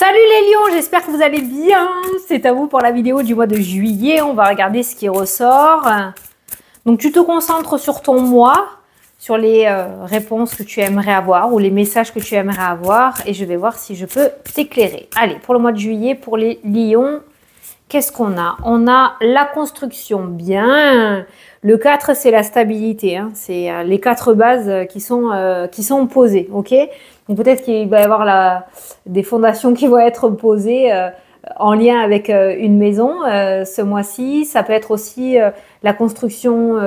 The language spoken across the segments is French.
Salut les lions, j'espère que vous allez bien. C'est à vous pour la vidéo du mois de juillet. On va regarder ce qui ressort. Donc tu te concentres sur ton mois, sur les réponses que tu aimerais avoir ou les messages que tu aimerais avoir. Et je vais voir si je peux t'éclairer. Allez, pour le mois de juillet, pour les lions, qu'est-ce qu'on a? On a la construction, bien. Le 4, c'est la stabilité. Hein. C'est les 4 bases qui sont posées, ok? Donc peut-être qu'il va y avoir des fondations qui vont être posées en lien avec une maison ce mois-ci. Ça peut être aussi la construction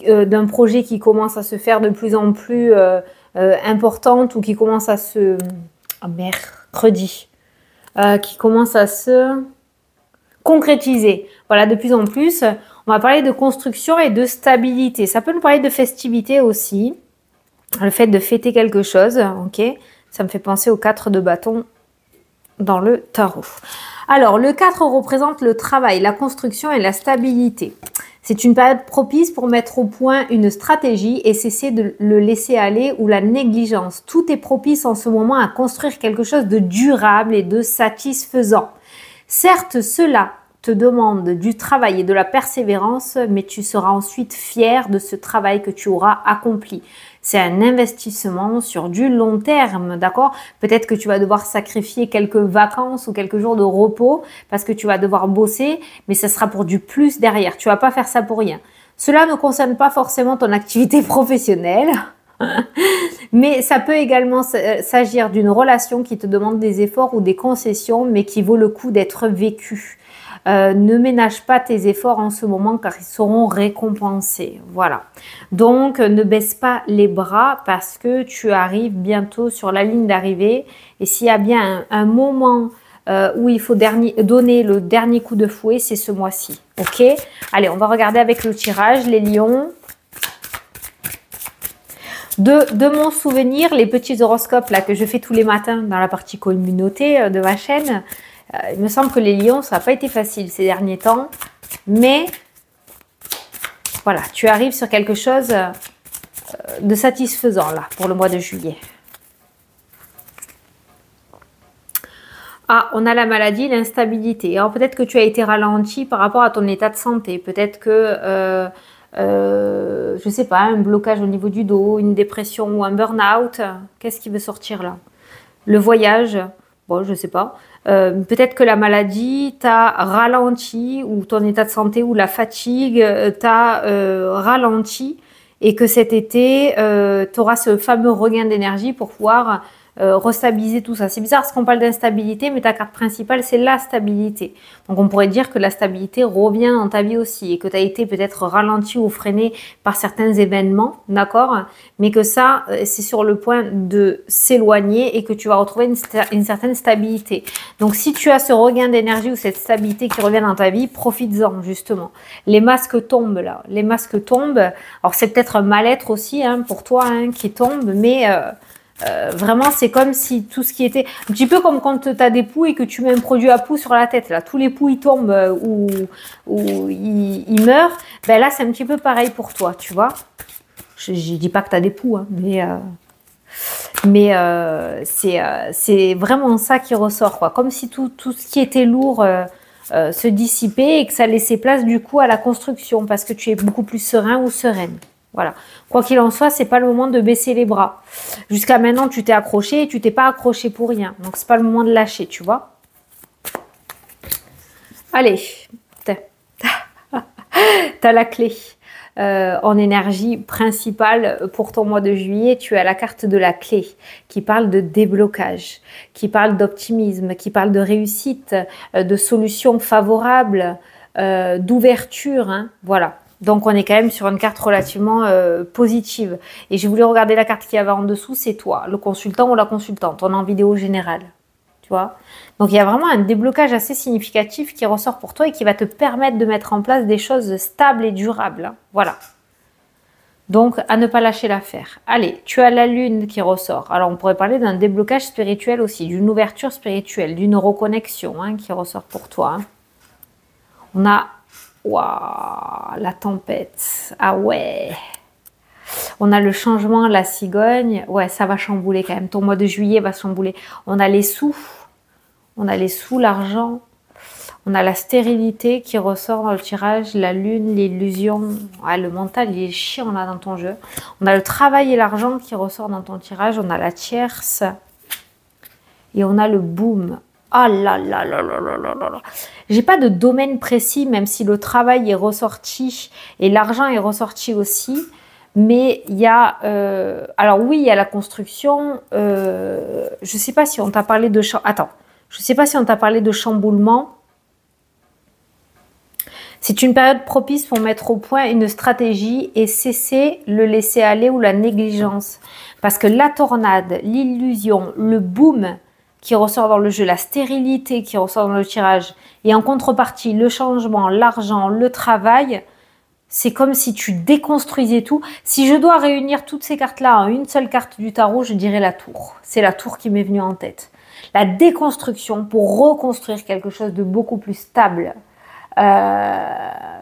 d'un projet qui commence à se faire de plus en plus importante ou qui commence à se... Oh, mercredi. Qui commence à se concrétiser. Voilà, de plus en plus. On va parler de construction et de stabilité. Ça peut nous parler de festivité aussi. Le fait de fêter quelque chose, ok, ça me fait penser aux 4 de bâton dans le tarot. Alors, le 4 représente le travail, la construction et la stabilité. C'est une période propice pour mettre au point une stratégie et cesser de le laisser aller ou la négligence. Tout est propice en ce moment à construire quelque chose de durable et de satisfaisant. Certes, cela te demande du travail et de la persévérance, mais tu seras ensuite fier de ce travail que tu auras accompli. C'est un investissement sur du long terme, d'accord? Peut-être que tu vas devoir sacrifier quelques vacances ou quelques jours de repos parce que tu vas devoir bosser, mais ça sera pour du plus derrière. Tu vas pas faire ça pour rien. Cela ne concerne pas forcément ton activité professionnelle, mais ça peut également s'agir d'une relation qui te demande des efforts ou des concessions, mais qui vaut le coup d'être vécue. Ne ménage pas tes efforts en ce moment car ils seront récompensés. Voilà. Donc, ne baisse pas les bras parce que tu arrives bientôt sur la ligne d'arrivée. Et s'il y a bien un moment où il faut donner le dernier coup de fouet, c'est ce mois-ci. Ok? Allez, on va regarder avec le tirage, les lions. De mon souvenir, les petits horoscopes là que je fais tous les matins dans la partie communauté de ma chaîne, il me semble que les lions, ça n'a pas été facile ces derniers temps. Mais voilà, tu arrives sur quelque chose de satisfaisant là pour le mois de juillet. Ah, on a la maladie, l'instabilité. Alors peut-être que tu as été ralenti par rapport à ton état de santé. Peut-être que, je ne sais pas, un blocage au niveau du dos, une dépression ou un burn-out. Qu'est-ce qui veut sortir là? Le voyage, bon, je ne sais pas. Peut-être que la maladie t'a ralenti ou ton état de santé ou la fatigue t'a ralenti et que cet été, tu auras ce fameux regain d'énergie pour pouvoir restabiliser tout ça. C'est bizarre parce qu'on parle d'instabilité, mais ta carte principale, c'est la stabilité. Donc, on pourrait dire que la stabilité revient dans ta vie aussi et que tu as été peut-être ralenti ou freiné par certains événements, d'accord? Mais que ça, c'est sur le point de s'éloigner et que tu vas retrouver une certaine stabilité. Donc, si tu as ce regain d'énergie ou cette stabilité qui revient dans ta vie, profites-en, justement. Les masques tombent, là. Les masques tombent. Alors, c'est peut-être un mal-être aussi, hein, pour toi, hein, qui tombe, mais... vraiment, c'est comme si tout ce qui était... Un petit peu comme quand tu as des poux et que tu mets un produit à poux sur la tête. Là, tous les poux, ils tombent ou ils meurent. Ben là, c'est un petit peu pareil pour toi, tu vois. Je ne dis pas que tu as des poux, hein, mais c'est vraiment ça qui ressort, quoi. Comme si tout ce qui était lourd se dissipait et que ça laissait place, du coup, à la construction parce que tu es beaucoup plus serein ou sereine. Voilà. Quoi qu'il en soit, c'est pas le moment de baisser les bras. Jusqu'à maintenant, tu t'es accroché et tu t'es pas accroché pour rien. Donc, c'est pas le moment de lâcher, tu vois. Allez. T'as la clé en énergie principale pour ton mois de juillet. Tu as la carte de la clé qui parle de déblocage, qui parle d'optimisme, qui parle de réussite, de solutions favorables, d'ouverture. Hein, voilà. Donc, on est quand même sur une carte relativement positive. Et j'ai voulu regarder la carte qu'il y avait en dessous, c'est toi, le consultant ou la consultante. On est en vidéo générale, tu vois. Donc, il y a vraiment un déblocage assez significatif qui ressort pour toi et qui va te permettre de mettre en place des choses stables et durables. Hein. Voilà. Donc, à ne pas lâcher l'affaire. Allez, tu as la lune qui ressort. Alors, on pourrait parler d'un déblocage spirituel aussi, d'une ouverture spirituelle, d'une reconnexion hein, qui ressort pour toi. Hein. On a... Waouh, la tempête. Ah ouais. On a le changement, la cigogne. Ouais, ça va chambouler quand même. Ton mois de juillet va chambouler. On a les sous. On a les sous, l'argent. On a la stérilité qui ressort dans le tirage, la lune, l'illusion. Ouais, le mental, il est chiant là dans ton jeu. On a le travail et l'argent qui ressort dans ton tirage. On a la tierce. Et on a le boom. Ah là là là là là là là. J'ai pas de domaine précis, même si le travail est ressorti et l'argent est ressorti aussi. Mais il y a... alors oui, il y a la construction. Je sais pas si on t'a parlé de... Attends. Je sais pas si on t'a parlé de chamboulement. C'est une période propice pour mettre au point une stratégie et cesser le laisser-aller ou la négligence. Parce que la tornade, l'illusion, le boom qui ressort dans le jeu, la stérilité qui ressort dans le tirage, et en contrepartie, le changement, l'argent, le travail, c'est comme si tu déconstruisais tout. Si je dois réunir toutes ces cartes-là en une seule carte du tarot, je dirais la tour. C'est la tour qui m'est venue en tête. La déconstruction pour reconstruire quelque chose de beaucoup plus stable. Ça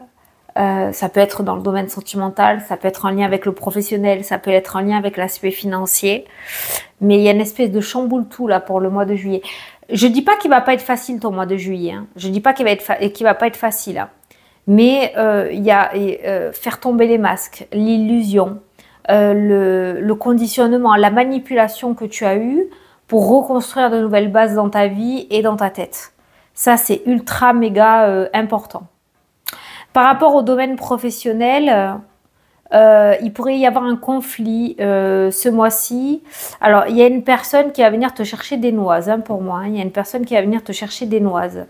peut être dans le domaine sentimental, ça peut être en lien avec le professionnel, ça peut être en lien avec l'aspect financier. Mais il y a une espèce de chamboule-tout là pour le mois de juillet. Je dis pas qu'il va pas être facile ton mois de juillet. Hein. Je dis pas qu'il va pas être facile. Hein. Mais il y a faire tomber les masques, l'illusion, le conditionnement, la manipulation que tu as eue pour reconstruire de nouvelles bases dans ta vie et dans ta tête. Ça, c'est ultra méga important. Par rapport au domaine professionnel, il pourrait y avoir un conflit ce mois-ci. Alors, il y a une personne qui va venir te chercher des noises, hein, pour moi. Hein. Il y a une personne qui va venir te chercher des noises.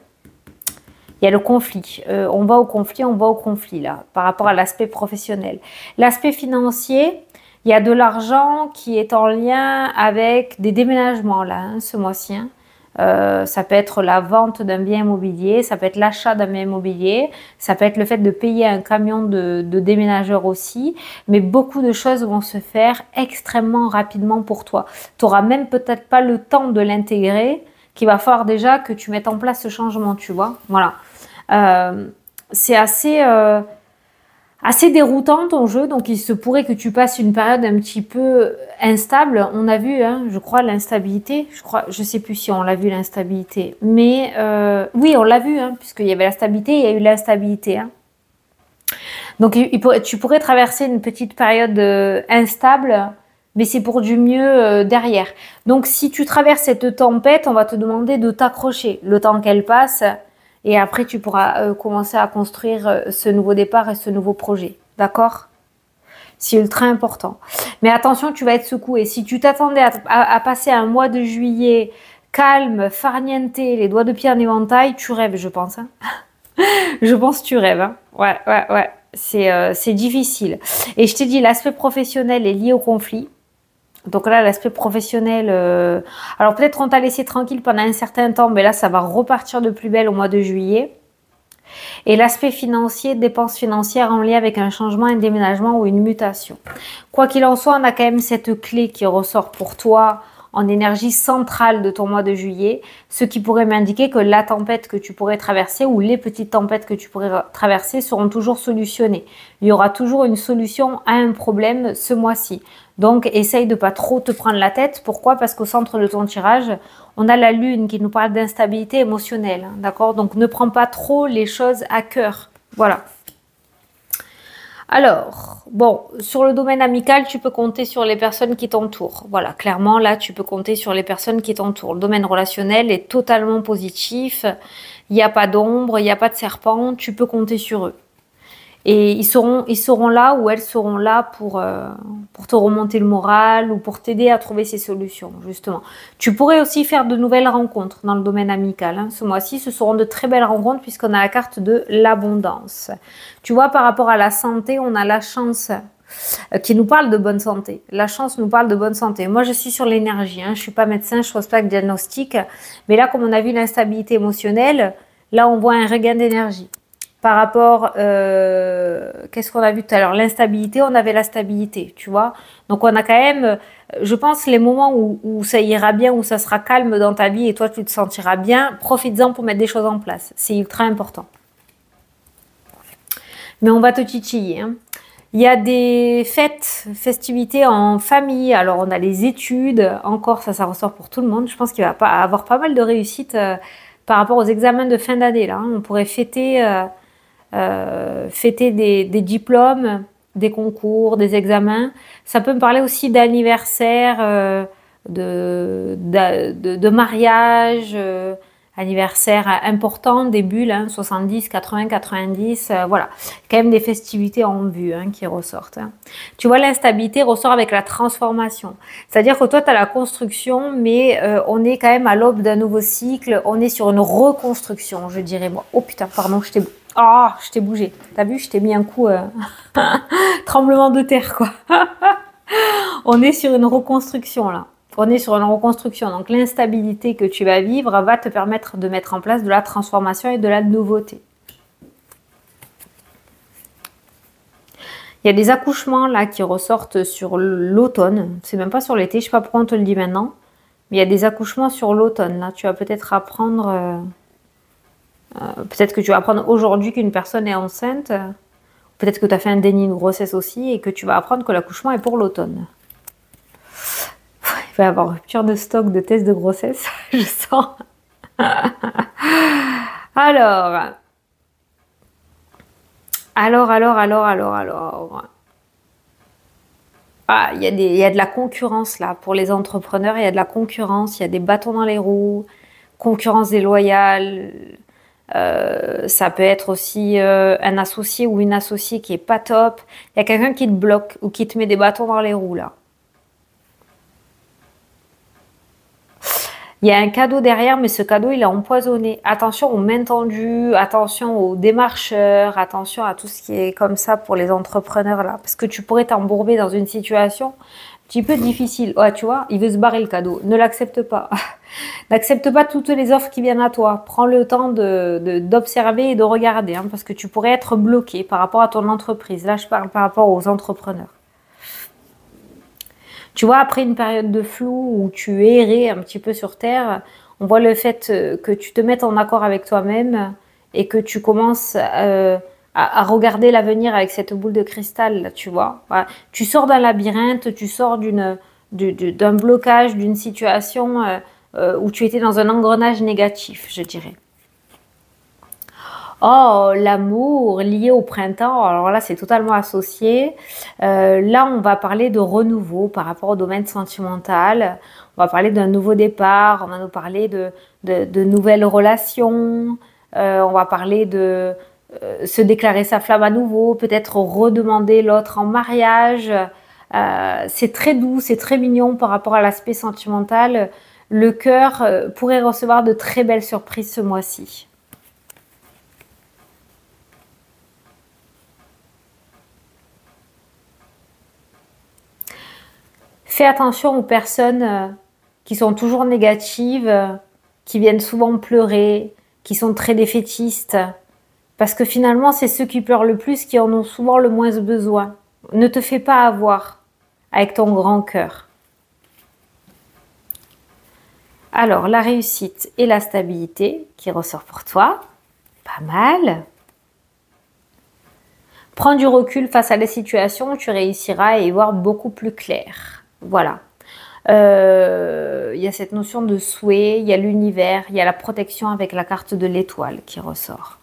Il y a le conflit. On va au conflit, là, par rapport à l'aspect professionnel. L'aspect financier, il y a de l'argent qui est en lien avec des déménagements, là, hein, ce mois-ci. Hein. Ça peut être la vente d'un bien immobilier, ça peut être l'achat d'un bien immobilier, ça peut être le fait de payer un camion de déménageur aussi, mais beaucoup de choses vont se faire extrêmement rapidement pour toi. Tu n'auras même peut-être pas le temps de l'intégrer, qu'il va falloir déjà que tu mettes en place ce changement, tu vois. Voilà. C'est assez déroutant ton jeu, donc il se pourrait que tu passes une période un petit peu instable. On a vu, hein, je crois, l'instabilité. Je sais plus si on l'a vu l'instabilité, mais oui, on l'a vu, hein, puisqu'il y avait la stabilité, il y a eu l'instabilité. Hein. Donc tu pourrais traverser une petite période instable, mais c'est pour du mieux derrière. Donc si tu traverses cette tempête, on va te demander de t'accrocher le temps qu'elle passe. Et après, tu pourras commencer à construire ce nouveau départ et ce nouveau projet. D'accord? C'est ultra important. Mais attention, tu vas être secoué. Si tu t'attendais à passer un mois de juillet calme, farniente, les doigts de pied en éventail, tu rêves, je pense. Hein. Je pense que tu rêves. Hein. Ouais. C'est difficile. Et je t'ai dit, l'aspect professionnel est lié au conflit. Donc là, l'aspect professionnel, alors peut-être on t'a laissé tranquille pendant un certain temps, mais là, ça va repartir de plus belle au mois de juillet. Et l'aspect financier, dépenses financières en lien avec un changement, un déménagement ou une mutation. Quoi qu'il en soit, on a quand même cette clé qui ressort pour toi en énergie centrale de ton mois de juillet, ce qui pourrait m'indiquer que la tempête que tu pourrais traverser ou les petites tempêtes que tu pourrais traverser seront toujours solutionnées. Il y aura toujours une solution à un problème ce mois-ci. Donc, essaye de pas trop te prendre la tête. Pourquoi? Parce qu'au centre de ton tirage, on a la lune qui nous parle d'instabilité émotionnelle. D'accord? Donc, ne prends pas trop les choses à cœur. Voilà. Alors, bon, sur le domaine amical, tu peux compter sur les personnes qui t'entourent. Voilà, clairement, là, tu peux compter sur les personnes qui t'entourent. Le domaine relationnel est totalement positif. Il n'y a pas d'ombre, il n'y a pas de serpent. Tu peux compter sur eux. Et ils seront là ou elles seront là pour te remonter le moral ou pour t'aider à trouver ces solutions, justement. Tu pourrais aussi faire de nouvelles rencontres dans le domaine amical. Hein. Ce mois-ci, ce seront de très belles rencontres puisqu'on a la carte de l'abondance. Tu vois, par rapport à la santé, on a la chance qui nous parle de bonne santé. La chance nous parle de bonne santé. Moi, je suis sur l'énergie. Hein. Je ne suis pas médecin, je ne pose pas de diagnostic. Mais là, comme on a vu l'instabilité émotionnelle, là, on voit un regain d'énergie. Par rapport, qu'est-ce qu'on a vu tout à l'heure? L'instabilité, on avait la stabilité, tu vois. Donc, on a quand même, je pense, les moments où ça ira bien, où ça sera calme dans ta vie et toi, tu te sentiras bien, profites-en pour mettre des choses en place. C'est ultra important. Mais on va te titiller. Hein. Il y a des fêtes, festivités en famille. Alors, on a les études. Encore, ça ressort pour tout le monde. Je pense qu'il va avoir pas mal de réussite par rapport aux examens de fin d'année. Là, on pourrait fêter, fêter des diplômes, des concours, des examens. Ça peut me parler aussi d'anniversaire, de mariage, anniversaire important, des bulles, hein, 70, 80, 90, voilà. Quand même des festivités en vue hein, qui ressortent. Hein. Tu vois, l'instabilité ressort avec la transformation. C'est-à-dire que toi, tu as la construction, mais on est quand même à l'aube d'un nouveau cycle. On est sur une reconstruction, je dirais moi. Oh putain, pardon, je t'ai bougé. T'as vu, je t'ai mis un coup tremblement de terre, quoi. On est sur une reconstruction, là. On est sur une reconstruction. Donc, l'instabilité que tu vas vivre va te permettre de mettre en place de la transformation et de la nouveauté. Il y a des accouchements, là, qui ressortent sur l'automne. C'est même pas sur l'été. Je sais pas pourquoi on te le dit maintenant. Mais il y a des accouchements sur l'automne, là. Tu vas peut-être apprendre... peut-être que tu vas apprendre aujourd'hui qu'une personne est enceinte. Peut-être que tu as fait un déni de grossesse aussi et que tu vas apprendre que l'accouchement est pour l'automne. Il va y avoir rupture de stock de tests de grossesse, je sens. Alors. Ah, il y a de la concurrence là pour les entrepreneurs, il y a de la concurrence, il y a des bâtons dans les roues, concurrence déloyale. Ça peut être aussi un associé ou une associée qui est pas top. Il y a quelqu'un qui te bloque ou qui te met des bâtons dans les roues là. Il y a un cadeau derrière, mais ce cadeau, il est empoisonné. Attention aux mains tendues, attention aux démarcheurs, attention à tout ce qui est comme ça pour les entrepreneurs là. Parce que tu pourrais t'embourber dans une situation un petit peu difficile. Ouais, tu vois, il veut se barrer le cadeau. Ne l'accepte pas. N'accepte pas toutes les offres qui viennent à toi. Prends le temps d'observer et de regarder. Hein, parce que tu pourrais être bloqué par rapport à ton entreprise. Là, je parle par rapport aux entrepreneurs. Tu vois, après une période de flou où tu errais un petit peu sur Terre, on voit le fait que tu te mettes en accord avec toi-même et que tu commences à regarder l'avenir avec cette boule de cristal, là, tu vois. Voilà. Tu sors d'un labyrinthe, tu sors d'un blocage, d'une situation où tu étais dans un engrenage négatif, je dirais. Oh, l'amour lié au printemps, alors là c'est totalement associé. Là on va parler de renouveau par rapport au domaine sentimental. On va parler d'un nouveau départ, on va nous parler de nouvelles relations. On va parler de se déclarer sa flamme à nouveau, peut-être redemander l'autre en mariage. C'est très doux, c'est très mignon par rapport à l'aspect sentimental. Le cœur pourrait recevoir de très belles surprises ce mois-ci. Fais attention aux personnes qui sont toujours négatives, qui viennent souvent pleurer, qui sont très défaitistes. Parce que finalement, c'est ceux qui pleurent le plus qui en ont souvent le moins besoin. Ne te fais pas avoir avec ton grand cœur. Alors, la réussite et la stabilité qui ressort pour toi. Pas mal. Prends du recul face à la situation, tu réussiras à y voir beaucoup plus clair. Voilà. Il y a cette notion de souhait, il y a l'univers, il y a la protection avec la carte de l'étoile qui ressort.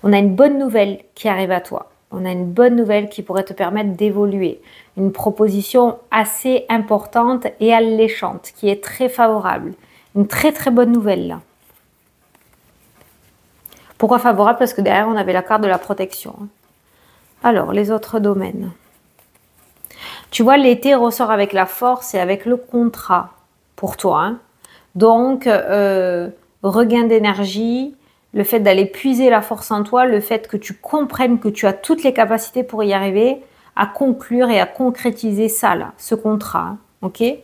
On a une bonne nouvelle qui arrive à toi. On a une bonne nouvelle qui pourrait te permettre d'évoluer. Une proposition assez importante et alléchante qui est très favorable. Une très très bonne nouvelle là. Pourquoi favorable? Parce que derrière on avait la carte de la protection. Alors, les autres domaines. Tu vois, l'été ressort avec la force et avec le contrat pour toi. Hein. Donc, regain d'énergie, le fait d'aller puiser la force en toi, le fait que tu comprennes que tu as toutes les capacités pour y arriver, à conclure et à concrétiser ça, là, ce contrat. Hein, ok? Il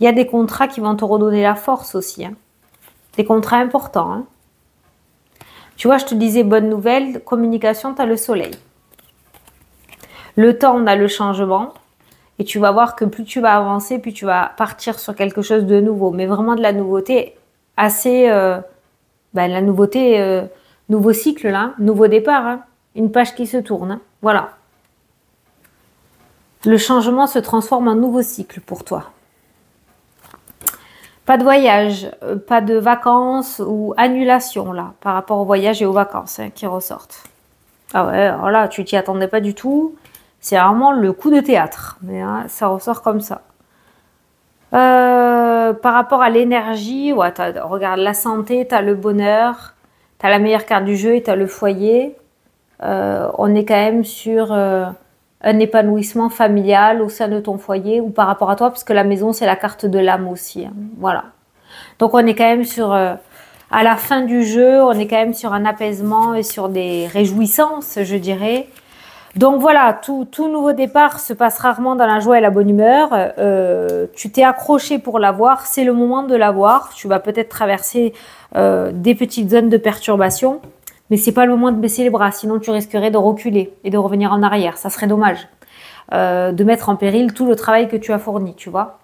y a des contrats qui vont te redonner la force aussi. Hein. Des contrats importants. Hein. Tu vois, je te disais, bonne nouvelle, communication, tu as le soleil. Le temps, on a le changement. Et tu vas voir que plus tu vas avancer, plus tu vas partir sur quelque chose de nouveau. Mais vraiment de la nouveauté assez... la nouveauté, nouveau cycle là, nouveau départ. Hein, une page qui se tourne. Hein, voilà. Le changement se transforme en nouveau cycle pour toi. Pas de voyage, pas de vacances ou annulation là, par rapport au voyage et aux vacances hein, qui ressortent. Ah ouais, alors là, tu t'y attendais pas du tout. C'est vraiment le coup de théâtre, mais hein, ça ressort comme ça. Par rapport à l'énergie, ouais, regarde la santé, tu as le bonheur, tu as la meilleure carte du jeu et tu as le foyer. On est quand même sur un épanouissement familial au sein de ton foyer ou par rapport à toi, parce que la maison, c'est la carte de l'âme aussi. Hein, voilà. Donc, on est quand même sur, à la fin du jeu, on est quand même sur un apaisement et sur des réjouissances, je dirais. Donc voilà, tout nouveau départ se passe rarement dans la joie et la bonne humeur. Tu t'es accroché pour l'avoir, c'est le moment de l'avoir. Tu vas peut-être traverser des petites zones de perturbation, mais c'est pas le moment de baisser les bras, sinon tu risquerais de reculer et de revenir en arrière. Ça serait dommage de mettre en péril tout le travail que tu as fourni, tu vois.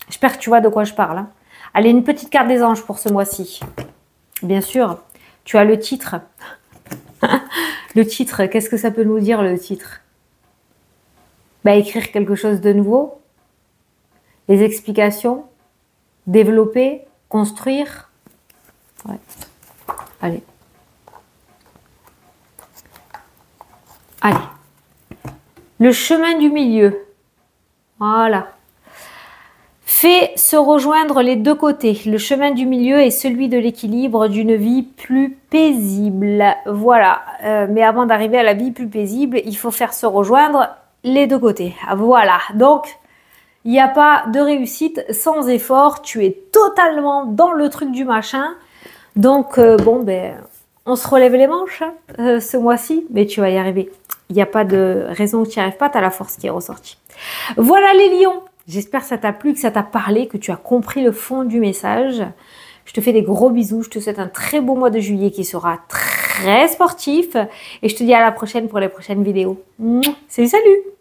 J'espère que tu vois de quoi je parle. Hein. Allez, une petite carte des anges pour ce mois-ci. Bien sûr, tu as le titre. Le titre, qu'est-ce que ça peut nous dire le titre? Bah, écrire quelque chose de nouveau, les explications, développer, construire. Ouais. Allez. Allez. Le chemin du milieu. Voilà. Fait se rejoindre les deux côtés. Le chemin du milieu est celui de l'équilibre d'une vie plus paisible. Voilà. Mais avant d'arriver à la vie plus paisible, il faut faire se rejoindre les deux côtés. Voilà. Donc, il n'y a pas de réussite sans effort. Tu es totalement dans le truc du machin. Donc, bon, ben, on se relève les manches ce mois-ci, mais tu vas y arriver. Il n'y a pas de raison que tu n'y arrives pas. Tu as la force qui est ressortie. Voilà les lions. J'espère que ça t'a plu, que ça t'a parlé, que tu as compris le fond du message. Je te fais des gros bisous. Je te souhaite un très beau mois de juillet qui sera très sportif. Et je te dis à la prochaine pour les prochaines vidéos. Salut, salut!